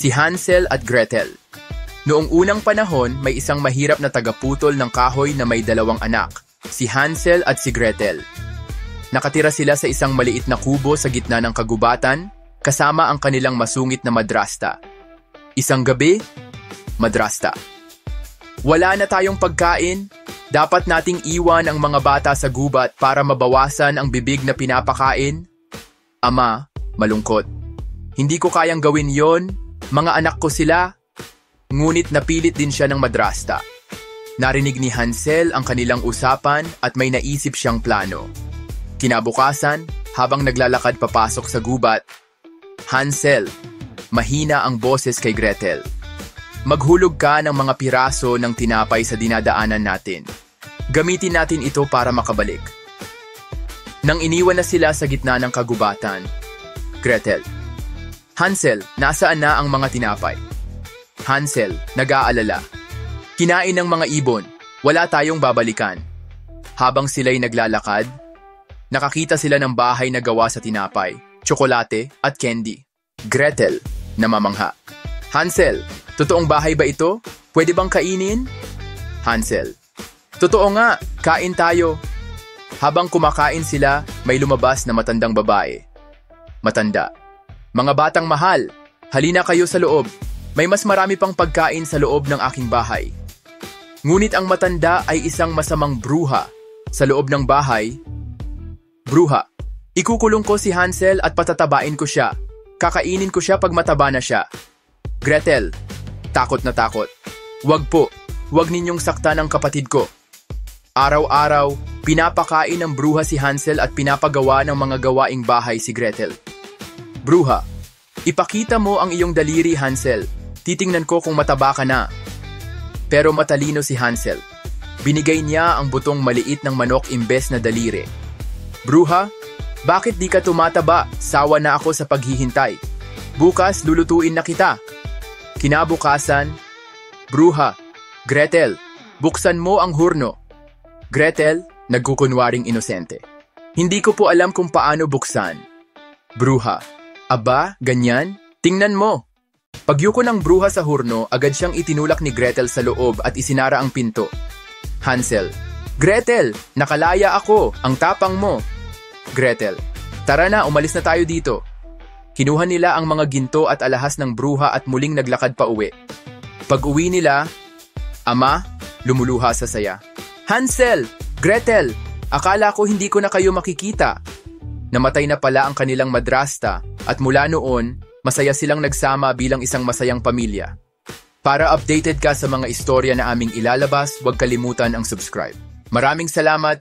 Si Hansel at Gretel. Noong unang panahon, may isang mahirap na tagaputol ng kahoy na may dalawang anak, si Hansel at si Gretel. Nakatira sila sa isang maliit na kubo sa gitna ng kagubatan, kasama ang kanilang masungit na madrasta. Isang gabi, madrasta. Wala na tayong pagkain, dapat nating iwan ang mga bata sa gubat para mabawasan ang bibig na pinapakain. Ama, malungkot. Hindi ko kayang gawin yon, mga anak ko sila. Ngunit napilit din siya ng madrasta. Narinig ni Hansel ang kanilang usapan at may naisip siyang plano. Kinabukasan, habang naglalakad papasok sa gubat, Hansel, mahina ang boses kay Gretel. Maghulog ka ng mga piraso ng tinapay sa dinadaanan natin. Gamitin natin ito para makabalik. Nang iniwan na sila sa gitna ng kagubatan, Gretel, Hansel, nasaan na ang mga tinapay? Hansel, nag-aalala. Kinain ng mga ibon, wala tayong babalikan. Habang sila'y naglalakad, nakakita sila ng bahay na gawa sa tinapay, tsokolate at candy. Gretel, namamangha. Hansel, totoong bahay ba ito? Pwede bang kainin? Hansel, totoo nga, kain tayo. Habang kumakain sila, may lumabas na matandang babae. Matanda, mga batang mahal, halina kayo sa loob. May mas marami pang pagkain sa loob ng aking bahay. Ngunit ang matanda ay isang masamang bruha. Sa loob ng bahay, bruha, ikukulong ko si Hansel at patatabain ko siya. Kakainin ko siya pag mataba na siya. Gretel, takot na takot. Wag po, wag ninyong saktan ang kapatid ko. Araw-araw, pinapakain ng bruha si Hansel at pinapagawa ng mga gawaing bahay si Gretel. Bruha, ipakita mo ang iyong daliri, Hansel. Titingnan ko kung mataba ka na. Pero matalino si Hansel. Binigay niya ang butong maliit ng manok imbes na daliri. Bruha, bakit di ka tumataba? Sawa na ako sa paghihintay. Bukas lulutuin na kita. Kinabukasan, Bruha, Gretel, buksan mo ang hurno. Gretel, nagkukunwaring inosente. Hindi ko po alam kung paano buksan. Bruha, aba, ganyan? Tingnan mo. Pagyuko ng bruha sa hurno, agad siyang itinulak ni Gretel sa loob at isinara ang pinto. Hansel, Gretel, nakalaya ako, ang tapang mo. Gretel, tara na, umalis na tayo dito. Kinuha nila ang mga ginto at alahas ng bruha at muling naglakad pa uwi. Pag-uwi nila, Ama, lumuluha sa saya. Hansel, Gretel, akala ko hindi ko na kayo makikita. Namatay na pala ang kanilang madrasta at mula noon, masaya silang nagsama bilang isang masayang pamilya. Para updated ka sa mga istorya na aming ilalabas, huwag kalimutan ang subscribe. Maraming salamat!